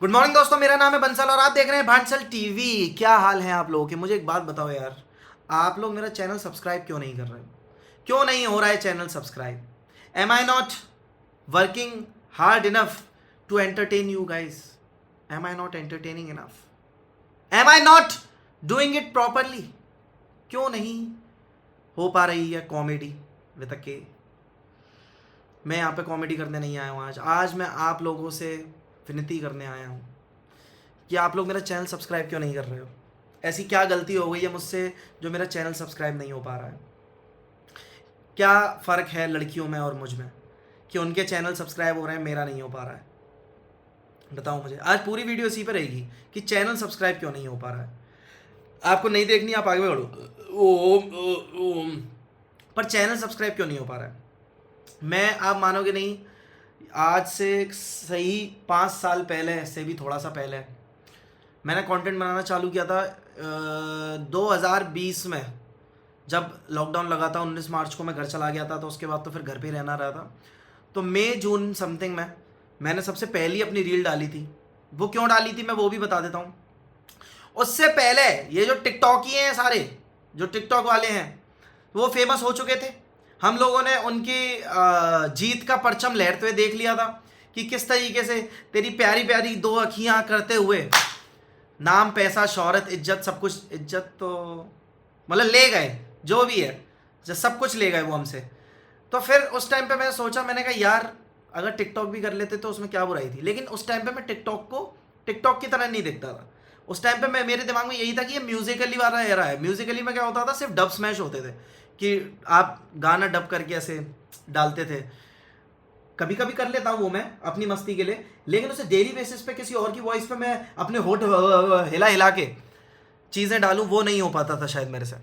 Good morning दोस्तों, मेरा नाम है बंसल और आप देख रहे हैं भांसल टीवी। क्या हाल है आप लोगों के? मुझे एक बात बताओ यार, आप लोग मेरा चैनल सब्सक्राइब क्यों नहीं कर रहे हो? क्यों नहीं हो रहा है channel subscribe? Am I not working hard enough to entertain you guys? Am I not entertaining enough? Am I not doing it properly? क्यों नहीं हो पा रही है कॉमेडी विद अ के? मैं यहाँ पे कॉमेडी करने नहीं आया हूँ। आज मैं आप लोगों से विनती करने आया हूँ कि आप लोग मेरा चैनल सब्सक्राइब क्यों नहीं कर रहे हो? ऐसी क्या गलती हो गई है मुझसे जो मेरा चैनल सब्सक्राइब नहीं हो पा रहा है? क्या फ़र्क है लड़कियों में और मुझ में कि उनके चैनल सब्सक्राइब हो रहे हैं, मेरा नहीं हो पा रहा है? बताओ मुझे। आज पूरी वीडियो इसी पर रहेगी कि चैनल सब्सक्राइब क्यों नहीं हो पा रहा है। आपको नहीं देखनी, आप आगे बढ़ो। ओम पर चैनल सब्सक्राइब क्यों नहीं हो पा रहा है? मैं, आप मानोगे नहीं, आज से सही 5 साल पहले से भी थोड़ा सा पहले मैंने कंटेंट बनाना चालू किया था। 2020 में जब लॉकडाउन लगा था, 19 मार्च को मैं घर चला गया था, तो उसके बाद तो फिर घर पे ही रहना रहा था। तो मई जून समथिंग में मैंने सबसे पहली अपनी रील डाली थी। वो क्यों डाली थी मैं वो भी बता देता हूँ। उससे पहले ये जो टिकटॉकी हैं, सारे जो टिकटॉक वाले हैं, वो फेमस हो चुके थे। हम लोगों ने उनकी जीत का परचम लहरते हुए देख लिया था कि किस तरीके से तेरी प्यारी प्यारी दो अखियां करते हुए नाम, पैसा, शोहरत, इज्जत, सब कुछ, इज्जत तो मतलब ले गए, जो भी है, जो सब कुछ ले गए वो हमसे। तो फिर उस टाइम पे मैंने सोचा, मैंने कहा यार अगर टिकटॉक भी कर लेते तो उसमें क्या बुराई थी। लेकिन उस टाइम पे मैं टिकटॉक को टिकटॉक की तरह नहीं देखता था। उस टाइम पे मैं, मेरे दिमाग में यही था कि ये म्यूजिकली वाला एरा है। म्यूजिकली में क्या होता था, सिर्फ डब स्मैश होते थे कि आप गाना डब करके ऐसे डालते थे। कभी कभी कर लेता हूँ वो मैं अपनी मस्ती के लिए, लेकिन उसे डेली बेसिस पे किसी और की वॉइस पे मैं अपने होठ हिला हिला के चीज़ें डालूं, वो नहीं हो पाता था शायद मेरे से।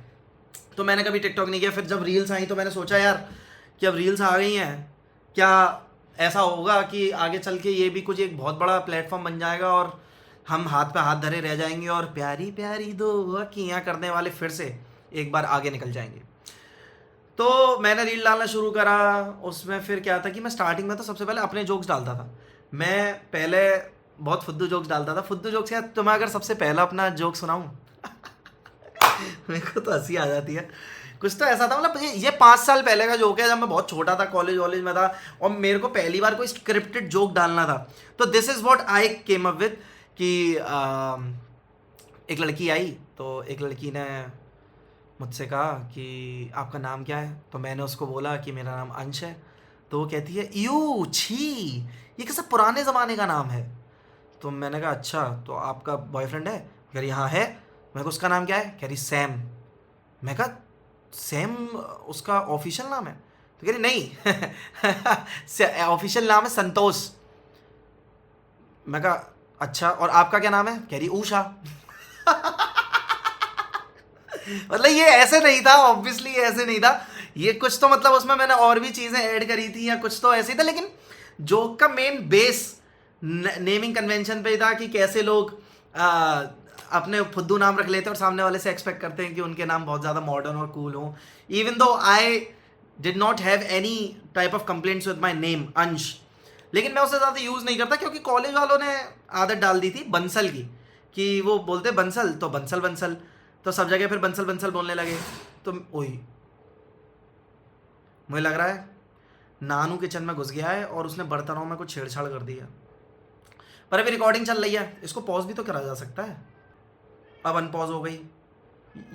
तो मैंने कभी टिकटॉक नहीं किया। फिर जब रील्स आई तो मैंने सोचा यार कि अब रील्स आ गई हैं, क्या ऐसा होगा कि आगे चल के ये भी कुछ एक बहुत बड़ा प्लेटफॉर्म बन जाएगा और हम हाथ पे हाथ धरे रह जाएंगे और प्यारी प्यारी दो अखियाँ करने वाले फिर से एक बार आगे निकल जाएंगे। तो मैंने रील डालना शुरू करा। उसमें फिर क्या था कि मैं स्टार्टिंग में तो सबसे पहले अपने जोक्स डालता था। मैं पहले बहुत फुद्दू जोक्स डालता था। फुद्दू जोक्स क्या, तुम्हें अगर सबसे पहला अपना जोक सुनाऊं मेरे को तो हंसी आ जाती है। कुछ तो ऐसा था, मतलब ये 5 साल पहले का जोक है, जब मैं बहुत छोटा था, कॉलेज वॉलेज में था और मेरे को पहली बार कोई स्क्रिप्टेड जोक डालना था। तो this is what I came up with कि एक लड़की आई, तो एक लड़की ने मुझसे कहा कि आपका नाम क्या है? तो मैंने उसको बोला कि मेरा नाम अंश है। तो वो कहती है यू छी, ये कैसा पुराने ज़माने का नाम है। तो मैंने कहा अच्छा, तो आपका बॉयफ्रेंड है? कह रही हाँ है। मैं कहा उसका नाम क्या है? कह रही सैम। मैं कहा सैम उसका ऑफिशियल नाम है? तो कह रही नहीं ऑफिशियल नाम है संतोष। मैं कहा अच्छा, और आपका क्या नाम है? कह रही ऊषा। मतलब ये ऐसे नहीं था, ऑब्वियसली ये ऐसे नहीं था। ये कुछ तो मतलब उसमें मैंने और भी चीज़ें ऐड करी थी या कुछ तो ऐसे ही था। लेकिन जोक का मेन बेस नेमिंग कन्वेंशन पे ही था कि कैसे लोग अपने फुद्दू नाम रख लेते हैं और सामने वाले से एक्सपेक्ट करते हैं कि उनके नाम बहुत ज़्यादा मॉडर्न और कूल हो। Even though I did not have any type of complaints with my name अंश, लेकिन मैं उसे ज़्यादा यूज़ नहीं करता क्योंकि कॉलेज वालों ने आदत डाल दी थी बंसल की, कि वो बोलते बंसल तो बंसल बंसल, तो सब जगह फिर बंसल बंसल बोलने लगे। तो वही मुझे लग रहा है नानू किचन में घुस गया है और उसने बर्तनों में कुछ छेड़छाड़ कर दी है। पर अभी रिकॉर्डिंग चल रही है, इसको पॉज भी तो करा जा सकता है। अब अनपॉज हो गई।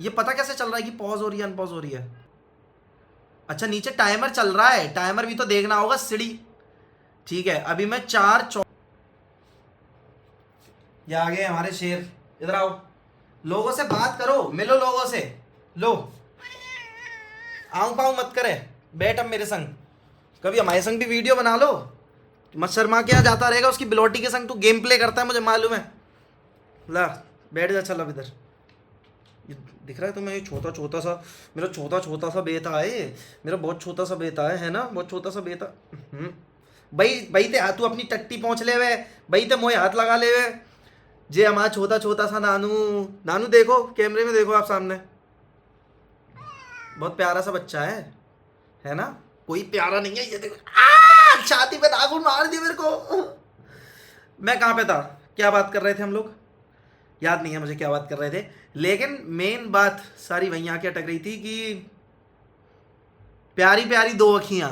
ये पता कैसे चल रहा है कि पॉज हो रही है अनपॉज हो रही है? अच्छा नीचे टाइमर चल रहा है, टाइमर भी तो देखना होगा सीढ़ी। ठीक है, अभी मैं ये आ गए हमारे शेर। इधर आओ, लोगों से बात करो, मिलो लोगों से। लो आऊं पाऊं मत करे, बैठ अब मेरे संग। कभी हमारे संग भी वीडियो बना लो, मत शर्मा के यहाँ जाता रहेगा उसकी बिलोटी के संग। तू गेम प्ले करता है मुझे मालूम है। ला बैठ जा, चल अब इधर। ये दिख रहा है तुम्हें? ये छोटा छोटा सा, मेरा छोटा छोटा सा बेटा है ये, मेरा बहुत छोटा सा बेटा है ना, बहुत छोटा सा बेटा। भाई भाई ते तू अपनी टट्टी पहुँच ले वे, भाई ते मोए हाथ लगा ले वे। जे हमारा छोटा छोटा सा नानू। नानू देखो कैमरे में, देखो आप सामने, बहुत प्यारा सा बच्चा है ना? कोई प्यारा नहीं है ये, देखो छाती पे नाखून मार दिया मेरे को। मैं कहाँ पे था? क्या बात कर रहे थे हम लोग, याद नहीं है मुझे क्या बात कर रहे थे, लेकिन मेन बात सारी वहीं आके अटक रही थी कि प्यारी प्यारी दो अखियां।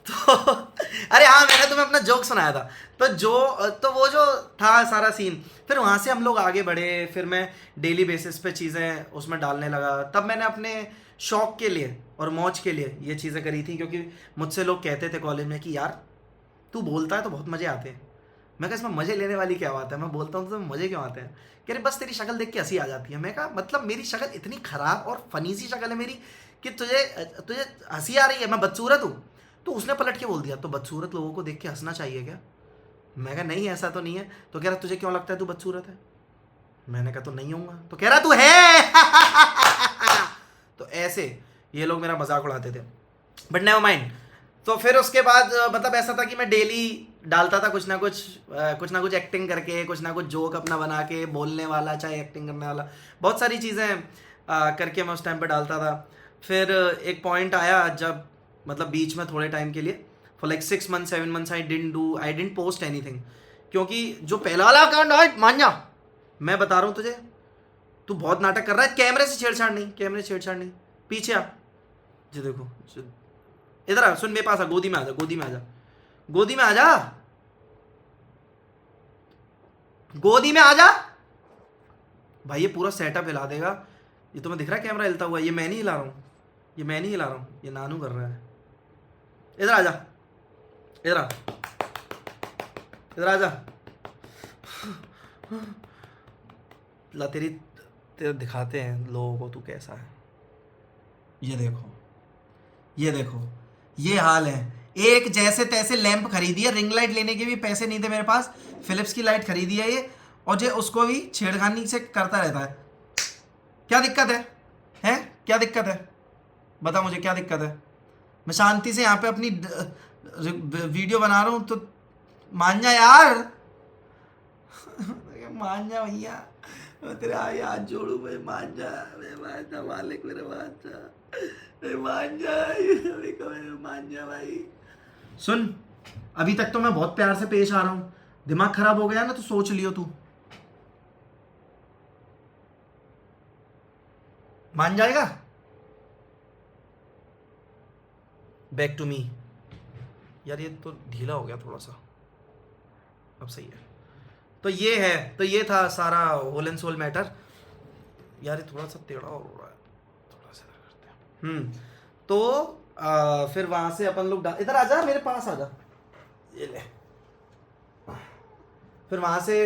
तो अरे हाँ, मैंने तुम्हें अपना जोक सुनाया था। तो वो जो था सारा सीन, फिर वहाँ से हम लोग आगे बढ़े, फिर मैं डेली बेसिस पे चीज़ें उसमें डालने लगा। तब मैंने अपने शौक के लिए और मौज के लिए ये चीज़ें करी थी, क्योंकि मुझसे लोग कहते थे कॉलेज में कि यार तू बोलता है तो बहुत मज़े आते हैं। मैं कहा इसमें मज़े लेने वाली क्या बात है, मैं बोलता हूँ तो मज़े क्यों आते हैं। कह रहे बस तेरी शक्ल देख के हंसी आ जाती है। मैं कहा मतलब मेरी शक्ल इतनी ख़राब और फनी सी शक्ल है मेरी कि तुझे तुझे हंसी आ रही है, मैं बदसूरत हूँ। तो उसने पलट के बोल दिया तो बदसूरत लोगों को देख के हंसना चाहिए क्या। मैं कहा नहीं ऐसा तो नहीं है। तो कह रहा तुझे क्यों लगता है तू बदसूरत है। मैंने कहा तो नहीं होऊंगा। तो कह रहा तू है। तो ऐसे ये लोग मेरा मजाक उड़ाते थे, बट नेवर माइंड। तो फिर उसके बाद मतलब ऐसा था कि मैं डेली डालता था कुछ ना कुछ एक्टिंग करके, कुछ ना कुछ जोक अपना बना के, बोलने वाला चाहे एक्टिंग करने वाला, बहुत सारी चीज़ें करके मैं उस टाइम पे डालता था। फिर एक पॉइंट आया जब मतलब बीच में थोड़े टाइम के लिए for like 6 month 7 months I didn't post anything, क्योंकि जो पहला वाला अकाउंट है मान जा, मैं बता रहा हूँ तुझे, तू बहुत नाटक कर रहा है। कैमरे से छेड़छाड़ नहीं, कैमरे से छेड़छाड़ नहीं, पीछे आ जी, देखो इधर आ, सुन मेरे पास आ, गोदी में आ जा, गोदी में आ जा, गोदी में आ जा, गोदी में आ जा। भाई ये पूरा सेटअप हिला देगा। ये तुम्हें दिख रहा है कैमरा हिलता हुआ, ये मैं नहीं हिला रहा हूँ, ये मैं नहीं हिला रहा हूँ, ये नानू कर रहा है। इधर आ जा, इधर आ, इधर आ जा। ला तेरे दिखाते हैं लोगों को तू कैसा है। ये देखो, ये देखो, ये हाल है। एक जैसे तैसे लैंप खरीदी है, रिंग लाइट लेने के भी पैसे नहीं थे मेरे पास, फिलिप्स की लाइट खरीदी है ये, और जो उसको भी छेड़खानी से करता रहता है। क्या दिक्कत है, हैं क्या दिक्कत है, बता मुझे क्या दिक्कत है। मैं शांति से यहाँ पे अपनी वीडियो बना रहा हूँ तो मान जा यार। मान जा भैया, मैं तेरे आगे हाथ जोड़ू, मैं मान जा मालिक, मेरे मान जा, मान जा भाई। सुन अभी तक तो मैं बहुत प्यार से पेश आ रहा हूँ, दिमाग खराब हो गया ना तो सोच लियो तू। मान जाएगा। Back to me. यार ये तो ढीला हो गया थोड़ा सा, अब सही है। तो ये है, तो ये था सारा होल एंड सोल मैटर। यार ये थोड़ा सा टेढ़ा हो रहा है, थोड़ा सा करते हैं। तो फिर वहां से अपन लोग इधर आ जा, मेरे पास आ जा, ये ले। फिर वहां से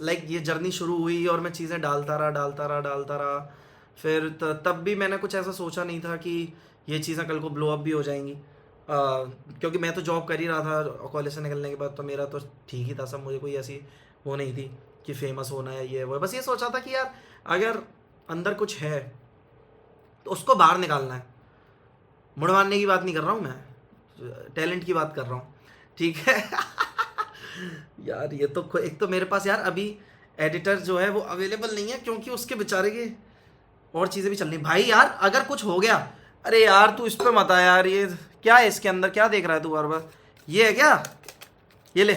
लाइक ये जर्नी शुरू हुई और मैं चीज़ें डालता रहा। फिर तब भी मैंने कुछ ऐसा सोचा नहीं था कि ये चीज़ें कल को ब्लो अप भी हो जाएंगी, क्योंकि मैं तो जॉब कर ही रहा था कॉलेज से निकलने के बाद, तो मेरा तो ठीक ही था सब, मुझे कोई ऐसी वो नहीं थी कि फेमस होना है ये वो। बस ये सोचा था कि यार अगर अंदर कुछ है तो उसको बाहर निकालना है। मुड़ मारने की बात नहीं कर रहा हूँ मैं, टैलेंट की बात कर रहा हूँ, ठीक है। यार ये तो एक तो मेरे पास यार अभी एडिटर जो है वो अवेलेबल नहीं है, क्योंकि उसके बेचारे के और चीज़ें भी चल रही भाई। यार अगर कुछ हो गया, अरे यार तू इस पे मत आ यार, ये क्या है इसके अंदर, क्या देख रहा है तू बार बार, ये है क्या, ये ले।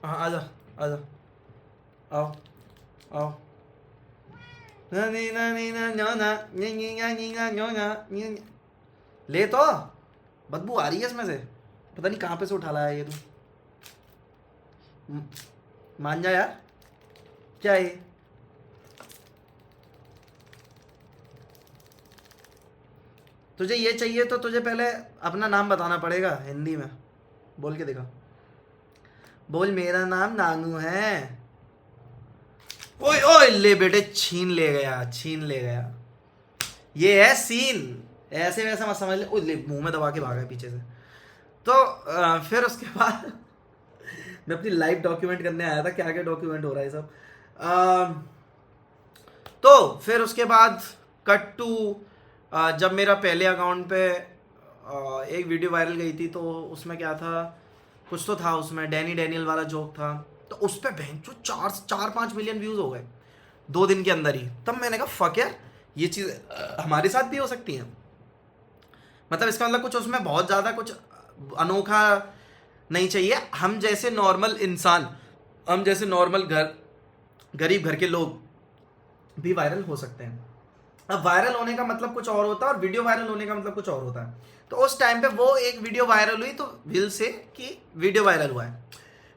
हाँ आजा आजा, आओ आओ। ले तो बदबू आ रही है इसमें से, पता नहीं कहाँ पे से उठा लाया ये तू। मान जा यार, क्या है ये? तुझे ये चाहिए तो तुझे पहले अपना नाम बताना पड़ेगा हिंदी में, बोल के दिखा, बोल मेरा नाम नानू है। ओए ओए ले बेटे, छीन ले गया। ये है सीन, ऐसे वैसे मत समझ ले। ओ ले, मुंह में दबा के भागा है पीछे से। तो फिर उसके बाद मैं अपनी लाइफ डॉक्यूमेंट करने आया था, क्या क्या डॉक्यूमेंट हो रहा है सब। तो फिर उसके बाद कट टू जब मेरा पहले अकाउंट पे एक वीडियो वायरल गई थी, तो उसमें क्या था, कुछ तो था उसमें, डैनियल वाला जोक था, तो उस पर बहन जो 4-5 मिलियन व्यूज़ हो गए 2 दिन के अंदर ही। तब मैंने कहा फक यार, ये चीज़ हमारे साथ भी हो सकती है। मतलब इसका मतलब कुछ उसमें बहुत ज़्यादा कुछ अनोखा नहीं चाहिए। हम जैसे नॉर्मल इंसान, हम जैसे नॉर्मल गरीब घर के लोग भी वायरल हो सकते हैं। अब वायरल होने का मतलब कुछ और होता है और वीडियो वायरल होने का मतलब कुछ और होता है। तो उस टाइम पे वो एक वीडियो वायरल हुई तो विल से कि वीडियो वायरल हुआ है।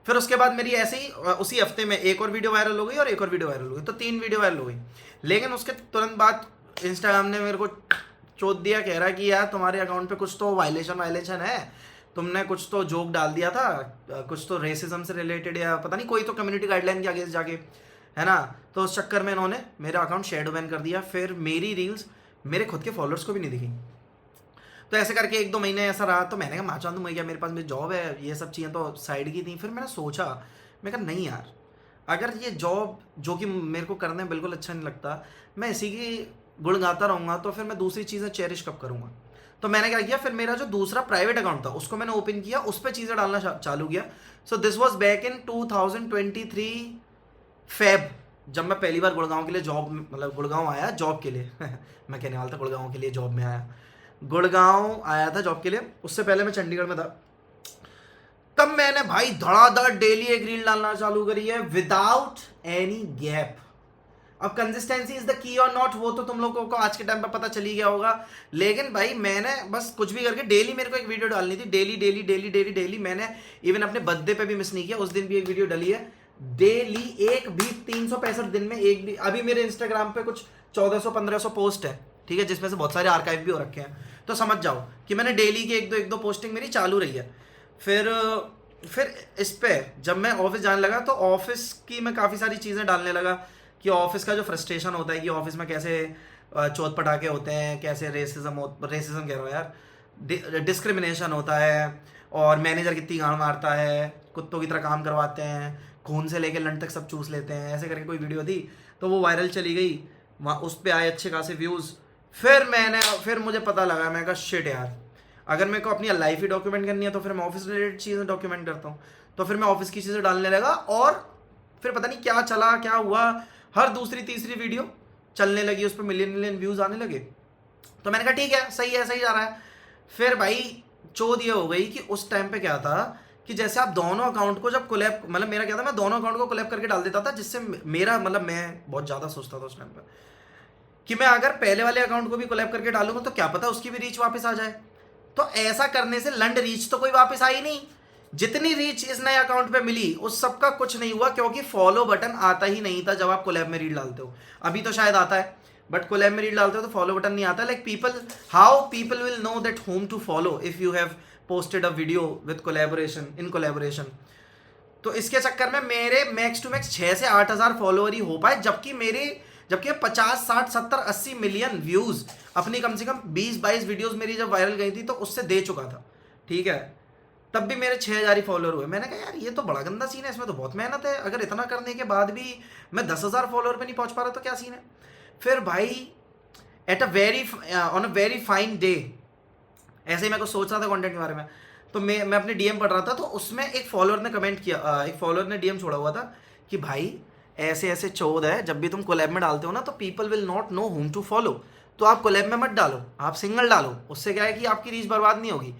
फिर उसके बाद मेरी ऐसे ही उसी हफ्ते में एक और वीडियो वायरल हो गई और एक और वीडियो वायरल हो गई, तो 3 वीडियो वायरल हो गई। लेकिन उसके तुरंत बाद इंस्टाग्राम ने मेरे को चोट दिया, कह रहा कि यार तुम्हारे अकाउंट पे कुछ तो वायलेशन है, तुमने कुछ तो जोक डाल दिया था, कुछ तो रेसिज्म से रिलेटेड या पता नहीं कोई तो कम्युनिटी गाइडलाइन के आगे जाके, है ना। तो उस चक्कर में इन्होंने मेरा अकाउंट शैडो बैन कर दिया। फिर मेरी रील्स मेरे खुद के फॉलोअर्स को भी नहीं दिखी। तो ऐसे करके 1-2 महीने ऐसा रहा। तो मैंने कहा माचा दूँ मैं, मेरे पास मेरी जॉब है, ये सब चीज़ें तो साइड की थी। फिर मैंने सोचा, मैं कहा नहीं यार, अगर ये जॉब जो कि मेरे को करने में बिल्कुल अच्छा नहीं लगता, मैं इसी की गुण गाता रहूँगा तो फिर मैं दूसरी चीज़ें चेरिश कब करूँगा। तो मैंने क्या किया, फिर मेरा जो दूसरा प्राइवेट अकाउंट था उसको मैंने ओपन किया, उस पर चीज़ें डालना चालू किया। So this was back in 2023 Feb, जब मैं पहली बार गुड़गांव के लिए जॉब, मतलब गुड़गांव आया जॉब के लिए मैं कहने वाला था गुड़गांव के लिए जॉब में आया, गुड़गांव आया था जॉब के लिए। उससे पहले मैं चंडीगढ़ में था। तब मैंने भाई धड़ाधड़ डेली एक रील डालना चालू करी है विदाउट एनी गैप। अब कंसिस्टेंसी इज द की और नॉट, वो तो तुम लोगों को आज के टाइम पे पता चली गया होगा। लेकिन भाई मैंने बस कुछ भी करके डेली मेरे को एक वीडियो डालनी थी, daily daily daily daily daily. मैंने इवन अपने बर्थडे पे भी मिस नहीं किया, उस दिन भी एक वीडियो डली है डेली, एक भी 365 दिन में एक भी। अभी मेरे इंस्टाग्राम पे कुछ 1400-1500 पोस्ट है, ठीक है, जिसमें से बहुत सारे आर्काइव भी हो रखे हैं। तो समझ जाओ कि मैंने डेली की एक दो पोस्टिंग मेरी चालू रही है। फिर इस पे जब मैं ऑफिस जाने लगा तो ऑफिस की मैं काफ़ी सारी चीज़ें डालने लगा कि ऑफिस का जो फ्रस्ट्रेशन होता है कि ऑफिस में कैसे चौथ पटाखे होते हैं, कैसे रेसिज्म कह रहा हूँ यार, डिस्क्रिमिनेशन होता है, और मैनेजर कितनी गांड मारता है, कुत्तों की तरह काम करवाते हैं, खून से लेकर लंड तक सब चूस लेते हैं। ऐसे करके कोई वीडियो थी तो वो वायरल चली गई, वहाँ उस पर आए अच्छे खासे व्यूज़। फिर मुझे पता लगा, मैं कहा शिट यार, अगर मेरे को अपनी लाइफ ही डॉक्यूमेंट करनी है तो फिर मैं ऑफिस रिलेटेड चीज़ें डॉक्यूमेंट करता हूँ। तो फिर मैं ऑफिस की चीज़ें डालने लगा और फिर पता नहीं क्या चला क्या हुआ, हर दूसरी तीसरी वीडियो चलने लगी, उस पर मिलियन व्यूज़ आने लगे। तो मैंने कहा ठीक है, सही है, सही जा रहा है। फिर भाई चोद ये हो गई कि उस टाइम पे क्या था कि जैसे आप दोनों अकाउंट को जब कोलैब, मतलब मेरा क्या था, मैं दोनों अकाउंट को कोलैब करके डाल देता था, जिससे मेरा मतलब मैं बहुत ज़्यादा सोचता था उस टाइम पर कि मैं अगर पहले वाले अकाउंट को भी कोलैब करके डालूंगा तो क्या पता उसकी भी रीच वापस आ जाए। तो ऐसा करने से लंड रीच तो कोई वापस आई नहीं, जितनी रीच इस नए अकाउंट पे मिली उस सब का कुछ नहीं हुआ, क्योंकि फॉलो बटन आता ही नहीं था जब आप कोलैब में रील डालते हो। अभी तो शायद आता है, बट कोलैब में रील डालते हो तो फॉलो बटन नहीं आता। Like people, how people will know that whom to follow if you have posted a video with collaboration. तो इसके चक्कर में मेरे मैक्स टू मैक्स 6 से 8 हज़ार फॉलोअर ही हो पाए, जबकि 50, 60, 70, 80 मिलियन व्यूज़ अपनी कम से कम 20-22 वीडियोस मेरी जब वायरल गई थी तो उससे दे चुका था, ठीक है। तब भी मेरे 6000 ही फॉलोअर हुए। मैंने कहा यार ये तो बड़ा गंदा सीन है, इसमें तो बहुत मेहनत है, अगर इतना करने के बाद भी मैं 10,000 फॉलोअर पे नहीं पहुंच पा रहा तो क्या सीन है। फिर भाई on a very fine day, ऐसे ही मैं कुछ सोच रहा था कंटेंट के बारे में, तो मैं अपने डीएम पढ़ रहा था, तो उसमें एक फॉलोअर ने कमेंट किया, एक फॉलोअर ने डीएम छोड़ा हुआ था कि भाई ऐसे ऐसे चौध है, जब भी तुम कोलैब में डालते हो ना तो people will not know whom to follow, तो आप कोलैब में मत डालो, आप सिंगल डालो, उससे क्या है कि आपकी रीच बर्बाद नहीं होगी।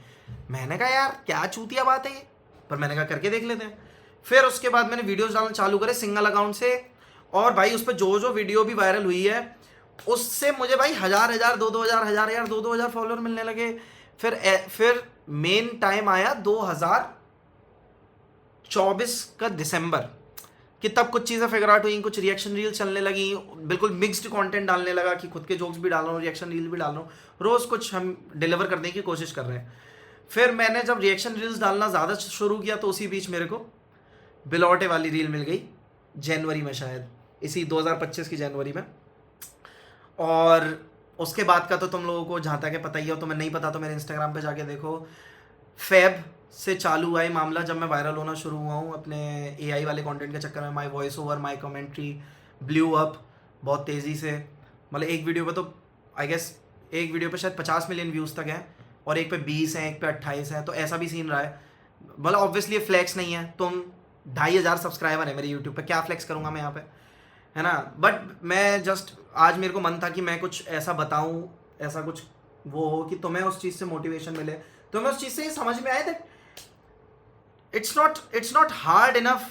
मैंने कहा यार क्या चूतिया बात है ये, पर मैंने कहा करके देख लेते हैं। फिर उसके बाद मैंने वीडियोस डालना चालू करे सिंगल अकाउंट से, और भाई उस पर जो वीडियो भी वायरल हुई है उससे मुझे भाई 1000 दो हजार फॉलोअर मिलने लगे। फिर मेन टाइम आया 2024 का दिसंबर, कि तब कुछ चीज़ें फिगर आउट हुई, कुछ रिएक्शन रील चलने लगी, बिल्कुल मिक्स्ड कंटेंट डालने लगा कि खुद के जोक्स भी डाल रहा हूँ, रिएक्शन रील भी डाल रहा हूँ, रोज़ कुछ हम डिलीवर करने की कोशिश कर रहे हैं। फिर मैंने जब रिएक्शन रील्स डालना ज़्यादा शुरू किया तो उसी बीच मेरे को बिलौटे वाली रील मिल गई जनवरी में, शायद इसी 2025 की जनवरी में। और उसके बाद का तो तुम लोगों को जहाँ तक है पता ही हो, तो मैं नहीं पता तो मेरे इंस्टाग्राम पे जाके देखो। फेब से चालू हुआ ये मामला, जब मैं वायरल होना शुरू हुआ हूँ अपने एआई वाले कंटेंट के चक्कर में। My voice over, my commentary blew up बहुत तेज़ी से, मतलब एक वीडियो पे तो आई गेस एक वीडियो पे शायद 50 मिलियन व्यूज़ तक हैं, और एक पे 20 हैं, एक पे 28 हैं, तो ऐसा भी सीन रहा है। मतलब ऑब्वियसली फ्लैक्स नहीं है, तुम 2500 सब्सक्राइबर है मेरे यूट्यूब पे, क्या फ्लैक्स करूँगा मैं यहाँ पे, है ना। बट मैं जस्ट आज मेरे को मन था कि मैं कुछ ऐसा बताऊँ, ऐसा कुछ वो हो कि तुम्हें उस चीज़ से मोटिवेशन मिले, तो मैं उस चीज़ से ये समझ में आया that it's not hard enough,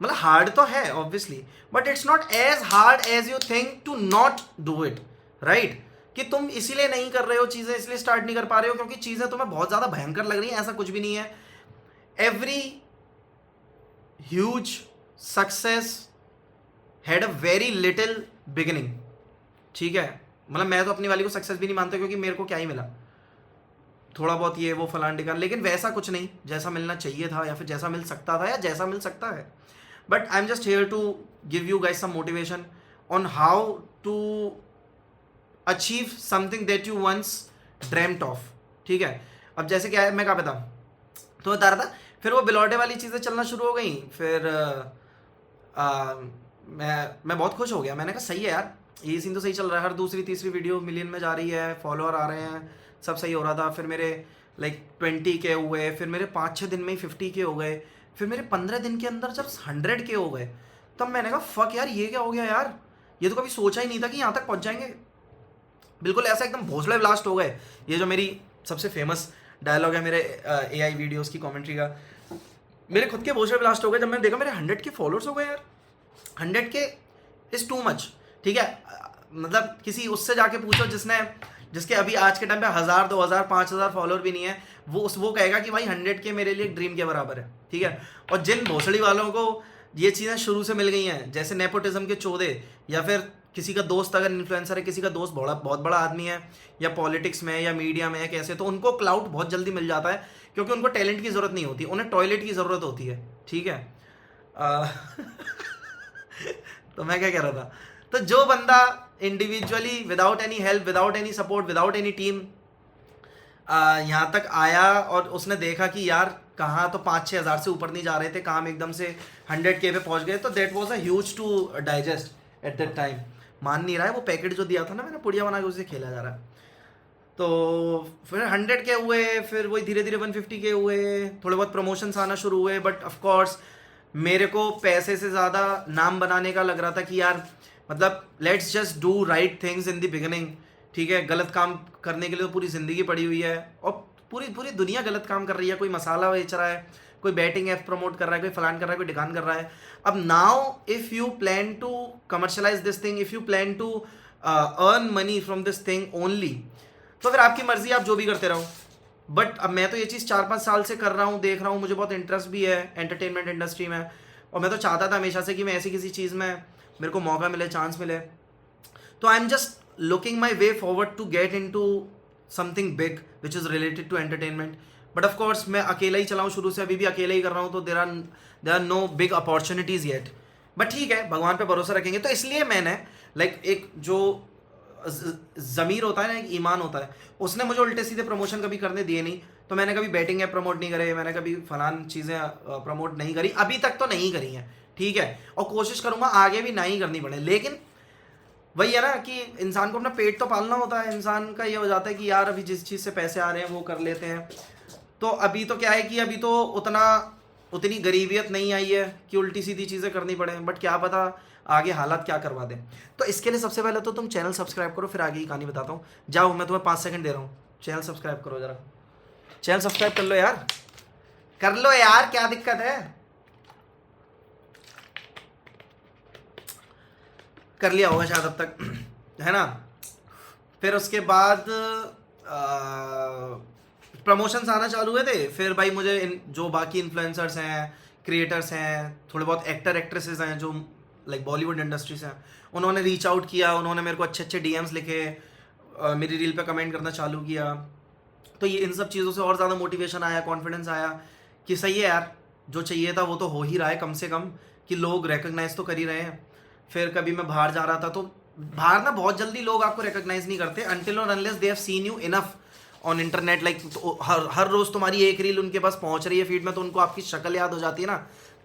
मतलब हार्ड तो है obviously, but it's not as hard as you think to not do it, right? कि तुम इसीलिए नहीं कर रहे हो चीज़ें, इसलिए स्टार्ट नहीं कर पा रहे हो क्योंकि चीज़ें तुम्हें बहुत ज़्यादा भयंकर लग रही हैं, ऐसा कुछ भी नहीं है। Every huge success had a very little beginning, ठीक है? मतलब मैं तो अपनी वाली को सक्सेस भी नहीं मानता क्योंकि मेरे को क्या ही मिला, थोड़ा बहुत ये वो फलान ढिकान, लेकिन वैसा कुछ नहीं जैसा मिलना चाहिए था या फिर जैसा मिल सकता था या जैसा मिल सकता है। But I am just here to give you guys some motivation on how to achieve something that you once dreamed of, ठीक है? अब जैसे क्या है, मैं क्या बताऊँ, तो बता रहा था, फिर वो बिलौटे वाली चीज़ें चलना शुरू हो गई, फिर मैं बहुत खुश हो गया। मैंने कहा सही है यार, ये सीन तो सही चल रहा है, हर दूसरी तीसरी वीडियो मिलियन में जा रही है, फॉलोअर आ रहे हैं, सब सही हो रहा था। फिर मेरे लाइक 20K हुए, फिर मेरे 5-6 दिन में ही 50K हो गए, फिर मेरे 15 दिन के अंदर जब 100K हो गए, तब मैंने कहा फक यार, ये क्या हो गया यार, ये तो कभी सोचा ही नहीं था कि यहाँ तक पहुँच जाएंगे। बिल्कुल ऐसा एकदम भोसले ब्लास्ट हो गए। ये जो मेरी सबसे फेमस डायलॉग है मेरे AI वीडियोस की कमेंट्री का, मेरे खुद के भोसले ब्लास्ट हो गए जब मैंने देखा मेरे 100K फॉलोअर्स हो गए यार। 100K इज़ टू मच, ठीक है? मतलब किसी उससे जाके पूछो जिसके अभी आज के टाइम पे 1000, 2000, 5000 फॉलोअर भी नहीं है, वो कहेगा कि भाई 100K मेरे लिए ड्रीम के बराबर है, ठीक है? और जिन भोसड़ी वालों को ये चीज़ें शुरू से मिल गई हैं, जैसे नेपोटिज्म के चौधे, या फिर किसी का दोस्त अगर इन्फ्लुएंसर है, किसी का दोस्त बहुत बड़ा आदमी है, या पॉलिटिक्स में या मीडिया में है कैसे, तो उनको क्लाउड बहुत जल्दी मिल जाता है क्योंकि उनको टैलेंट की ज़रूरत नहीं होती, उन्हें टॉयलेट की ज़रूरत होती है, ठीक है? तो मैं क्या कह रहा था, तो जो बंदा individually without any help, without any support, without any team यहाँ तक आया और उसने देखा कि यार कहाँ तो 5-6 हज़ार से ऊपर नहीं जा रहे थे, काम एकदम से 100K पे पहुँच गए, तो that was a huge to digest at that time. मान नहीं रहा है, वो पैकेट जो दिया था ना मैंने, पुड़िया बना के उसे खेला जा रहा है। तो फिर 100K हुए, फिर वही धीरे धीरे 150K हुए, थोड़े बहुत प्रमोशंस आना शुरू हुए, बट ऑफ कोर्स मेरे को पैसे से ज़्यादा नाम बनाने का लग रहा था कि यार मतलब let's just do right things in the beginning, ठीक है? गलत काम करने के लिए तो पूरी ज़िंदगी पड़ी हुई है और पूरी दुनिया गलत काम कर रही है। कोई मसाला बेच रहा है, कोई बैटिंग ऐप प्रमोट कर रहा है, कोई फलान कर रहा है, कोई ढिकान कर रहा है। अब now if you plan to commercialise this thing, if you plan to earn money from this thing only, तो फिर आपकी मर्जी, आप जो भी करते रहो। बट अब मैं तो ये चीज़ 4-5 साल से कर रहा हूँ, देख रहा हूँ, मुझे बहुत इंटरेस्ट भी है एंटरटेनमेंट इंडस्ट्री में, और मैं तो चाहता था हमेशा से कि मैं ऐसी किसी चीज़ में मेरे को मौका मिले, चांस मिले। तो I am just looking my way forward to get into something big which is related to entertainment. But of course मैं अकेला ही चलाऊँ शुरू से, अभी भी अकेला ही कर रहा हूँ, तो there are no big opportunities yet. But ठीक है, भगवान पे भरोसा रखेंगे। तो इसलिए मैंने लाइक एक जो ज़मीर होता है ना, एक ईमान होता है, उसने मुझे उल्टे सीधे प्रमोशन कभी करने दिए नहीं। तो मैंने कभी बैटिंग ऐप प्रमोट नहीं करे, मैंने कभी फलान चीज़ें प्रमोट नहीं करी, अभी तक तो नहीं करी हैं, ठीक है? और कोशिश करूँगा आगे भी ना ही करनी पड़े। लेकिन वही है ना कि इंसान को अपना पेट तो पालना होता है। इंसान का ये हो जाता है कि यार अभी जिस चीज़ से पैसे आ रहे हैं वो कर लेते हैं। तो अभी तो क्या है कि अभी तो उतनी गरीबियत नहीं आई है कि उल्टी सीधी चीज़ें करनी पड़े, बट क्या पता आगे हालात क्या करवा दें। तो इसके लिए सबसे पहले तो तुम चैनल सब्सक्राइब करो, फिर आगे की कहानी बताता हूँ। जाओ, मैं तुम्हें 5 सेकंड दे रहा हूँ, चैनल सब्सक्राइब करो जरा। चैनल सब्सक्राइब कर लो यार, कर लो यार, क्या दिक्कत है? कर लिया होगा शायद अब तक, है ना? फिर उसके बाद प्रमोशंस आना चालू हुए थे। फिर भाई मुझे जो बाकी इन्फ्लुएंसर्स हैं, क्रिएटर्स हैं, थोड़े बहुत एक्टर एक्ट्रेसेस हैं जो लाइक बॉलीवुड इंडस्ट्री से हैं, उन्होंने रीच आउट किया, उन्होंने मेरे को अच्छे अच्छे DMs लिखे, मेरी रील पे कमेंट करना चालू किया। तो ये इन सब चीज़ों से और ज़्यादा मोटिवेशन आया, कॉन्फिडेंस आया कि सही है यार, जो चाहिए था वो तो हो ही रहा है, कम से कम कि लोग रिकग्नाइज तो कर ही रहे हैं। फिर कभी मैं बाहर जा रहा था, तो बाहर ना बहुत जल्दी लोग आपको रिकग्नाइज नहीं करते अनटिल और unless they have seen you enough on internet. Like हर रोज़ तुम्हारी एक रील उनके पास पहुंच रही है फीड में, तो उनको आपकी शक्ल याद हो जाती है ना,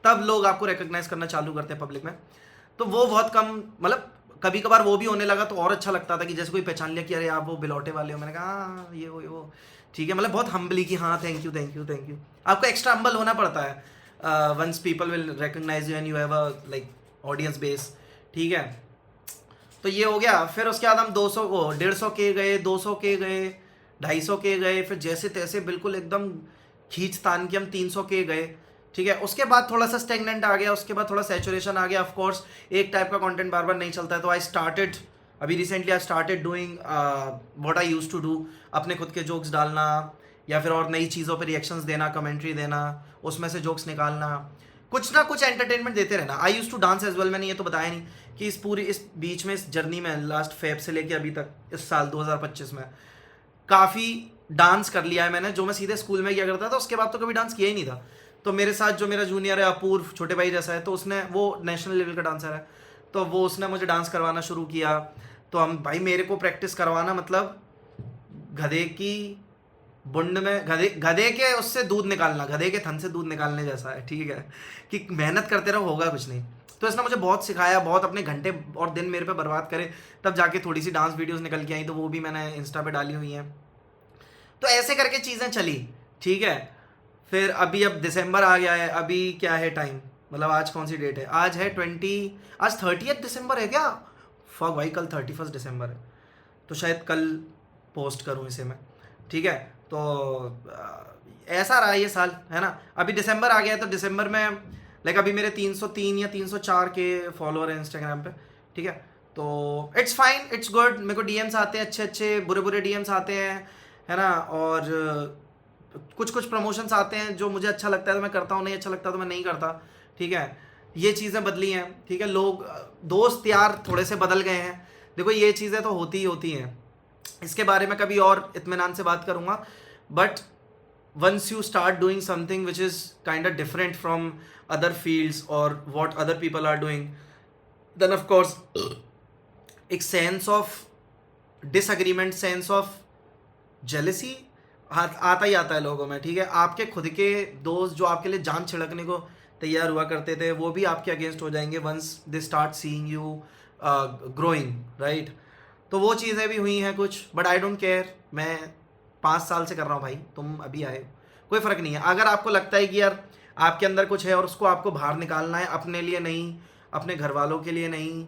तब लोग आपको रिकग्नाइज करना चालू करते हैं पब्लिक में। तो वो बहुत कम, मतलब कभी कभार वो भी होने लगा तो और अच्छा लगता था कि जैसे कोई पहचान लिया कि अरे आप वो बिलौटे वाले हो। मैंने कहा हाँ ये वो ठीक है, मतलब बहुत हम्बली कि हाँ thank you thank you thank you. आपको एक्स्ट्रा हम्बल होना पड़ता है once people will recognise you and you have a like audience base, ठीक है? तो ये हो गया। फिर उसके बाद हम 200 को 150K गए, 200K गए, 250 के गए, फिर जैसे तैसे बिल्कुल एकदम खींच तान के हम 300 के गए, ठीक है। उसके बाद थोड़ा सा स्टेगनेंट आ गया, उसके बाद थोड़ा सैचुरेशन आ गया। ऑफ कोर्स एक टाइप का कंटेंट बार बार नहीं चलता है, तो आई स्टार्टेड अभी recently I started doing what I used to do, अपने खुद के जोक्स डालना या फिर और नई चीज़ों पे रिएक्शंस देना, कमेंट्री देना, उसमें से जोक्स निकालना, कुछ ना कुछ एंटरटेनमेंट देते रहना। I use to dance as well, मैंने ये तो बताया नहीं कि इस बीच में, इस जर्नी में, लास्ट फेब से लेके अभी तक, इस साल 2025 में काफ़ी डांस कर लिया है मैंने, जो मैं सीधे स्कूल में किया करता था, उसके बाद तो कभी डांस किया ही नहीं था। तो मेरे साथ जो मेरा जूनियर है अपूर्व, छोटे भाई जैसा है, तो उसने, वो नेशनल लेवल का डांसर है, तो वो उसने मुझे डांस करवाना शुरू किया। तो हम भाई, मेरे को प्रैक्टिस करवाना मतलब गधे की बुंड में, गधे के उससे दूध निकालना, गधे के थन से दूध निकालने जैसा है, ठीक है, कि मेहनत करते रहो, होगा कुछ नहीं। तो इसने मुझे बहुत सिखाया, बहुत अपने घंटे और दिन मेरे पे बर्बाद करे, तब जाके थोड़ी सी डांस वीडियोस निकल के आई, तो वो भी मैंने इंस्टा पे डाली हुई हैं। तो ऐसे करके चीज़ें चली, ठीक है। फिर अभी अब दिसंबर आ गया है, अभी क्या है टाइम, मतलब आज कौन सी डेट है, आज है 20, आज 30 दिसंबर है क्या? फक भाई, कल 31 दिसंबर है, तो शायद कल पोस्ट करूँ इसे मैं, ठीक है। तो ऐसा रहा ये साल, है ना। अभी दिसंबर आ गया है, तो दिसंबर में लाइक अभी मेरे 303 या 304 के फॉलोअर हैं इंस्टाग्राम पे, ठीक है। तो इट्स फाइन, इट्स गुड। मेरे को डीएम्स आते हैं अच्छे अच्छे, बुरे बुरे डीएम्स आते हैं, है ना। और कुछ कुछ प्रमोशंस आते हैं, जो मुझे अच्छा लगता है तो मैं करता हूँ, नहीं अच्छा लगता तो मैं नहीं करता, ठीक है। ये चीज़ें बदली हैं, ठीक है। लोग, दोस्त यार थोड़े से बदल गए हैं, देखो ये चीज़ें तो होती ही होती हैं। इसके बारे में कभी और इत्मीनान से बात करूँगा, but once you start doing something which is kind of different from other fields or what other people are doing, then of course एक sense of disagreement, sense of jealousy आता ही आता है लोगों में, ठीक है। आपके खुद के दोस्त जो आपके लिए जान छिड़कने को तैयार हुआ करते थे, वो भी आपके अगेंस्ट हो जाएंगे once they start seeing you growing, right. तो वो चीज़ें भी हुई हैं कुछ, बट आई डोंट केयर। मैं 5 साल से कर रहा हूँ भाई, तुम अभी आए, कोई फ़र्क नहीं है। अगर आपको लगता है कि यार आपके अंदर कुछ है और उसको आपको बाहर निकालना है, अपने लिए नहीं, अपने घर वालों के लिए नहीं,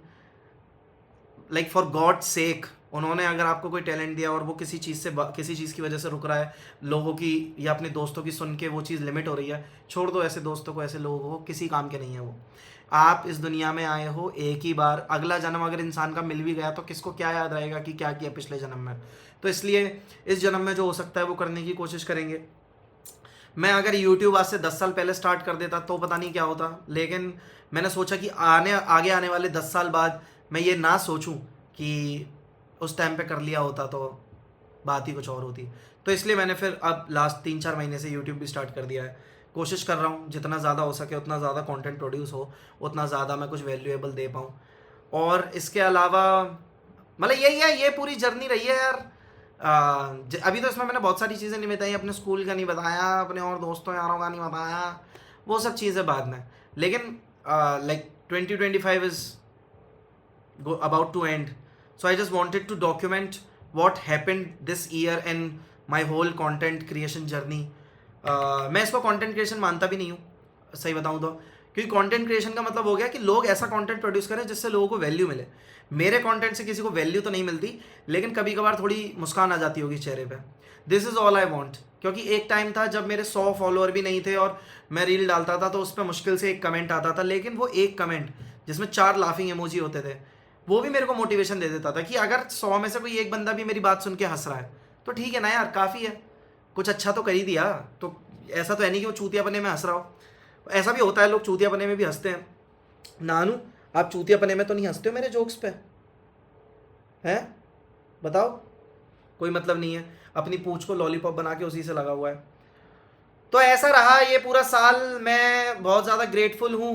लाइक फॉर गॉड सेक, उन्होंने अगर आपको कोई टैलेंट दिया और वो किसी चीज़ की वजह से रुक रहा है, लोगों की या अपने दोस्तों की सुन के वो चीज़ लिमिट हो रही है, छोड़ दो ऐसे दोस्तों को, ऐसे लोगों को, किसी काम के नहीं है वो। आप इस दुनिया में आए हो एक ही बार, अगला जन्म अगर इंसान का मिल भी गया तो किसको क्या याद रहेगा कि क्या किया पिछले जन्म में। तो इसलिए इस जन्म में जो हो सकता है वो करने की कोशिश करेंगे। मैं अगर यूट्यूब आज से 10 साल पहले स्टार्ट कर देता तो पता नहीं क्या होता, लेकिन मैंने सोचा कि आगे आने वाले 10 साल बाद मैं ये ना सोचूं कि उस टाइम पे कर लिया होता तो बात ही कुछ और होती। तो इसलिए मैंने फिर अब लास्ट 3-4 महीने से यूट्यूब भी स्टार्ट कर दिया है। कोशिश कर रहा हूँ जितना ज़्यादा हो सके उतना ज़्यादा कंटेंट प्रोड्यूस हो, उतना ज़्यादा मैं कुछ वैल्यूएबल दे पाऊँ। और इसके अलावा मतलब यही है, ये पूरी जर्नी रही है यार। अभी तो इसमें मैंने बहुत सारी चीज़ें नहीं बताई, अपने स्कूल का नहीं बताया, अपने और दोस्तों यारों का नहीं बताया, वो सब चीज़ें बाद में। लेकिन like 2025 is about to end, so I just wanted to document what happened this year and my whole content creation journey. मैं इसको कंटेंट क्रिएशन मानता भी नहीं हूँ, सही बताऊँ तो, क्योंकि कंटेंट क्रिएशन का मतलब हो गया कि लोग ऐसा कंटेंट प्रोड्यूस करें जिससे लोगों को वैल्यू मिले। मेरे कंटेंट से किसी को वैल्यू तो नहीं मिलती, लेकिन कभी कभार थोड़ी मुस्कान आ जाती होगी चेहरे पे। This is all I want. क्योंकि एक टाइम था जब मेरे 100 फॉलोअर भी नहीं थे और मैं रील डालता था तो उस पर मुश्किल से एक कमेंट आता था, लेकिन वो एक कमेंट जिसमें 4 लाफिंग इमोजी होते थे, वो भी मेरे को मोटिवेशन दे देता था कि अगर 100 में से कोई एक बंदा भी मेरी बात सुन के हंस रहा है तो ठीक है ना यार, काफ़ी है, कुछ अच्छा तो कर ही दिया। तो ऐसा तो है नहीं कि वो चूतियापने में हंस रहा हो, ऐसा भी होता है, लोग चूतियापने में भी हंसते हैं। नानू, आप चूतियापने में तो नहीं हंसते हो मेरे जोक्स पे, हैं? बताओ, कोई मतलब नहीं है, अपनी पूंछ को लॉलीपॉप बना के उसी से लगा हुआ है। तो ऐसा रहा ये पूरा साल। मैं बहुत ज़्यादा ग्रेटफुल हूँ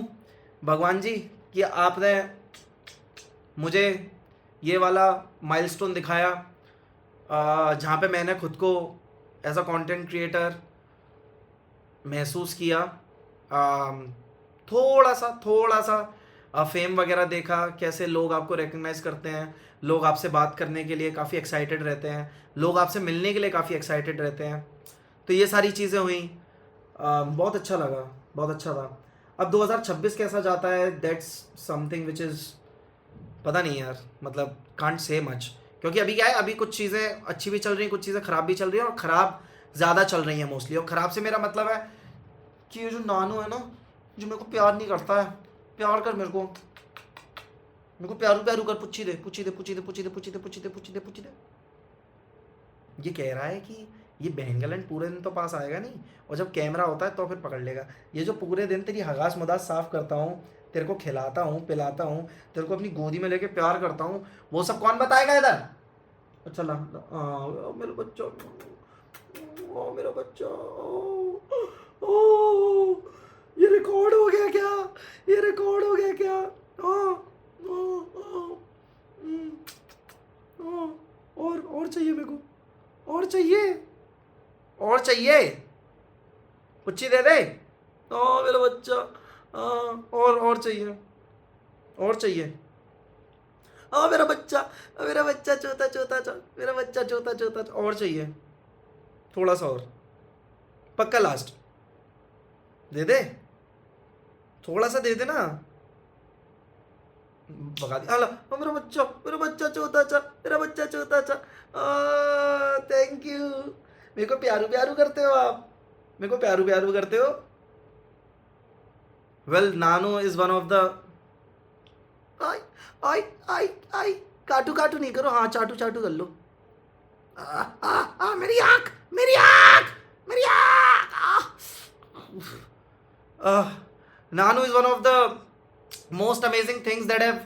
भगवान जी कि आपने मुझे ये वाला माइलस्टोन दिखाया, जहाँ पे मैंने खुद को एज अ कंटेंट क्रिएटर महसूस किया। थोड़ा सा फेम वगैरह देखा, कैसे लोग आपको रिकग्नाइज़ करते हैं, लोग आपसे बात करने के लिए काफ़ी एक्साइटेड रहते हैं, लोग आपसे मिलने के लिए काफ़ी एक्साइटेड रहते हैं। तो ये सारी चीज़ें हुई, बहुत अच्छा लगा, बहुत अच्छा था। अब 2026 कैसा जाता है, दैट्स समथिंग विच इज़, पता नहीं यार, मतलब कांट से मच, क्योंकि अभी क्या है, अभी कुछ चीज़ें अच्छी भी चल रही हैं, कुछ चीज़ें ख़राब भी चल रही हैं, और ख़राब ज़्यादा चल रही हैं मोस्टली। और ख़राब से मेरा मतलब है कि ये जो नानू है ना, जो मेरे को प्यार नहीं करता है, प्यार कर मेरे को प्यारू प्यारू कर, पुच्छी दे पुच्छी दे पुच्छी दे पुच्छी दे पुच्छी दे पुच्छी दे पुच्छी दे पुच्छी दे। ये कह रहा है कि ये बैंगलन पूरे दिन तो पास आएगा नहीं, और जब कैमरा होता है तो फिर पकड़ लेगा। ये जो पूरे दिन तेरी हगास मदास साफ करता हूँ, तेरे को खिलाता हूँ पिलाता हूँ, तेरे को अपनी गोदी में लेके प्यार करता हूँ, वो सब कौन बताएगा इधर? अच्छा ला मेरा बच्चा, ओ मेरा बच्चा, ओ ये रिकॉर्ड हो गया क्या? ये रिकॉर्ड हो गया क्या? और चाहिए मेरे को, और चाहिए, और चाहिए, पुच्छी दे दे। ओ मेरा बच्चा, और चाहिए, और चाहिए। ओ मेरा बच्चा चौथा चौथा, मेरा बच्चा चौथा चौथा, और चाहिए थोड़ा सा और, पक्का लास्ट दे दे, थोड़ा सा दे दे ना, भगा दिया। मेरा बच्चा चौथा चा, मेरा बच्चा चौथा चा। थैंक यू, मेरे को प्यारू प्यारू करते हो आप, मेरे को प्यारू प्यारू करते हो। Well Nanu is one of the, I I I I, काटू काटू नहीं करो, हाँ चाटू चाटू कर लो। मेरी आँख, मेरी आँख, मेरी आँख। Nanu is one of the most amazing things that have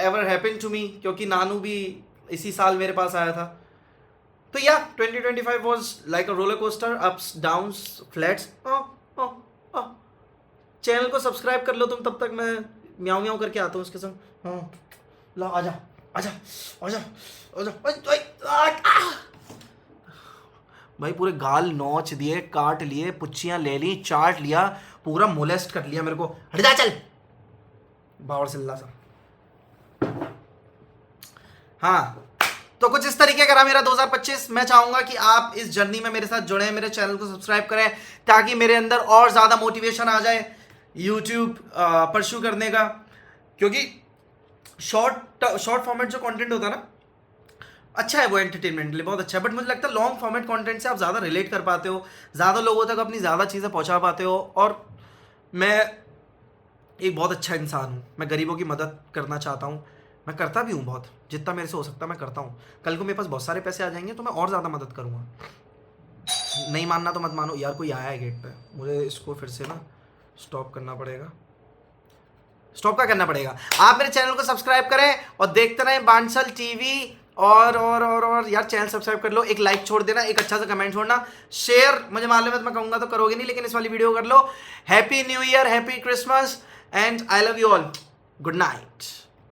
ever happened to me, क्योंकि नानू भी इसी साल मेरे पास आया था। तो या 2025 was like a roller coaster, ups downs flats. Channel को सब्सक्राइब कर लो तुम, तब तक मैं म्याऊं म्याऊं करके आता हूँ उसके संग। हाँ ला, आजा आजा आजा आजा। भाई पूरे गाल नोच दिए, काट लिए, पुच्छियाँ ले ली, चाट लिया, पूरा मोलेस्ट कर लिया मेरे को। हट जा चल बावड़ सिल्ला सा। हाँ तो कुछ इस तरीके का रहा मेरा 2025। मैं चाहूंगा कि आप इस जर्नी में मेरे साथ जुड़े, मेरे चैनल को सब्सक्राइब करें, ताकि मेरे अंदर और ज़्यादा मोटिवेशन आ जाए यूट्यूब परस्यू करने का। क्योंकि शॉर्ट फॉर्मेट जो कंटेंट होता है ना, अच्छा है वो एंटरटेनमेंट के लिए, बहुत अच्छा है, बट मुझे लगता है लॉन्ग फॉर्मेट कंटेंट से आप ज़्यादा रिलेट कर पाते हो, ज़्यादा लोगों तक अपनी ज़्यादा चीज़ें पहुंचा पाते हो। और मैं एक बहुत अच्छा इंसान हूँ, मैं गरीबों की मदद करना चाहता हूँ, मैं करता भी हूँ बहुत, जितना मेरे से हो सकता है मैं करता हूँ। कल को मेरे पास बहुत सारे पैसे आ जाएंगे तो मैं और ज़्यादा मदद करूँगा। नहीं मानना तो मत मानो। यार कोई आया है गेट पे, मुझे इसको फिर से ना स्टॉप करना पड़ेगा, स्टॉप का करना पड़ेगा। आप मेरे चैनल को सब्सक्राइब करें और देखते रहें बांसल टीवी। और यार चैनल सब्सक्राइब कर लो, एक लाइक छोड़ देना, एक अच्छा सा कमेंट छोड़ना, शेयर मुझे मालूम है मैं कहूँगा तो करोगे नहीं, लेकिन इस वाली वीडियो कर लो। Happy new year, happy Christmas, and I love you all. Good night.